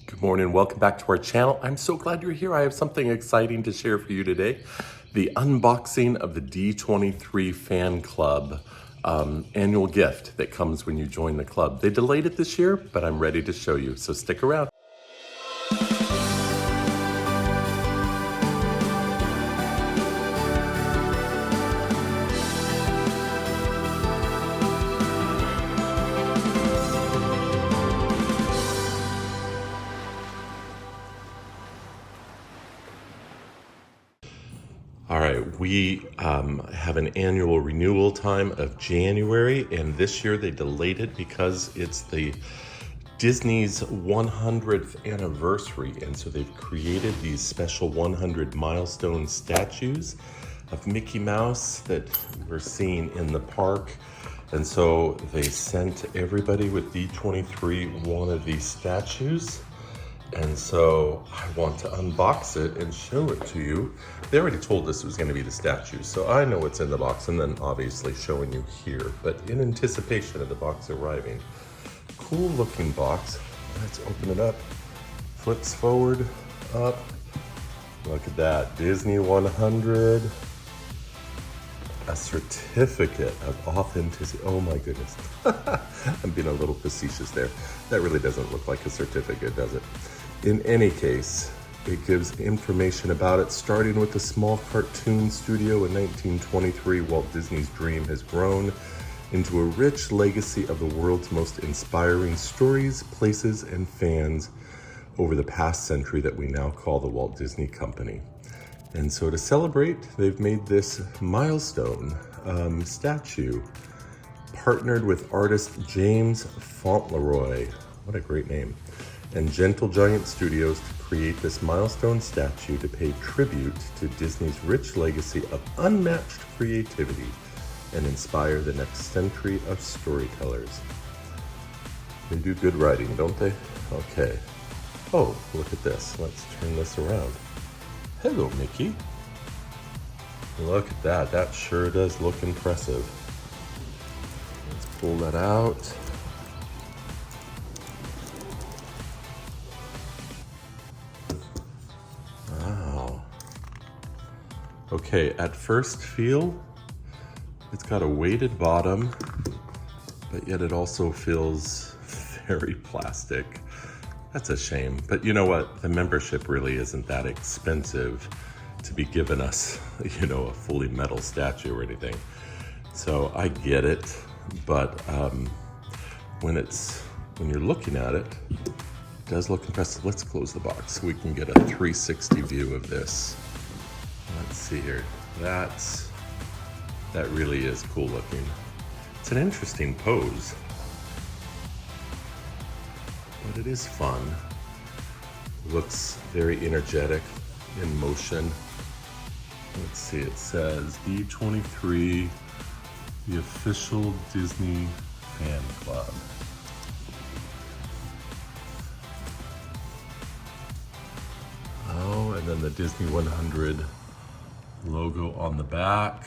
Good morning, welcome back to our channel. I'm so glad you're here. I have something exciting to share for you today. The unboxing of the D23 fan club annual gift that comes when you join the club. They delayed it this year, but I'm ready to show you, so stick around. All right, we have an annual renewal time of January, and this year they delayed it because it's the Disney's 100th anniversary, and so they've created these special 100 milestone statues of Mickey Mouse that we're seeing in the park. And so they sent everybody with D23 one of these statues. And so I want to unbox it and show it to you. They already told us it was going to be the statue, so I know what's in the box, and then obviously showing you here. But in anticipation of the box arriving, cool looking box. Let's open it up. Flips forward, up. Look at that, Disney 100. A certificate of authenticity. Oh my goodness. I'm being a little facetious there. That really doesn't look like a certificate, does it? In any case, it gives information about it, starting with a small cartoon studio in 1923. Walt Disney's dream has grown into a rich legacy of the world's most inspiring stories, places, and fans over the past century that we now call the Walt Disney Company. And so to celebrate, they've made this milestone statue, partnered with artist James Fauntleroy, what a great name, and Gentle Giant Studios to create this milestone statue to pay tribute to Disney's rich legacy of unmatched creativity and inspire the next century of storytellers. They do good writing, don't they? Okay. Oh, look at this. Let's turn this around. Hello, Mickey. Look at that. That sure does look impressive. Let's pull that out. Wow. Okay, at first feel, it's got a weighted bottom, but yet it also feels very plastic. That's a shame, but you know what? The membership really isn't that expensive to be giving us, you know, a fully metal statue or anything. So I get it, but when you're looking at it, it does look impressive. Let's close the box so we can get a 360 view of this. Let's see here. That really is cool looking. It's an interesting pose, but it is fun. Looks very energetic, in motion. Let's see, it says D23, the official Disney fan club. Oh, and then the Disney 100 logo on the back.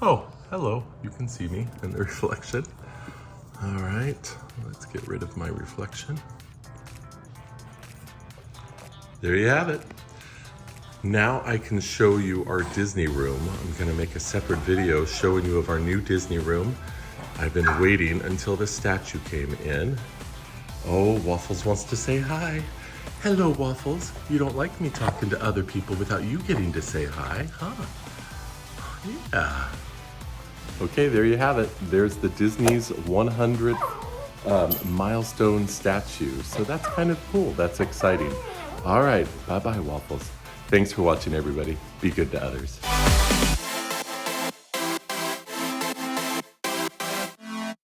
Oh, hello, you can see me in the reflection. All right, let's get rid of my reflection. There you have it. Now I can show you our Disney room. I'm gonna make a separate video showing you of our new Disney room. I've been waiting until the statue came in. Oh, Waffles wants to say hi. Hello, Waffles. You don't like me talking to other people without you getting to say hi, huh? Yeah. Okay, there you have it. There's the Disney's 100th milestone statue. So that's kind of cool. That's exciting. All right, bye-bye, Waffles. Thanks for watching, everybody. Be good to others.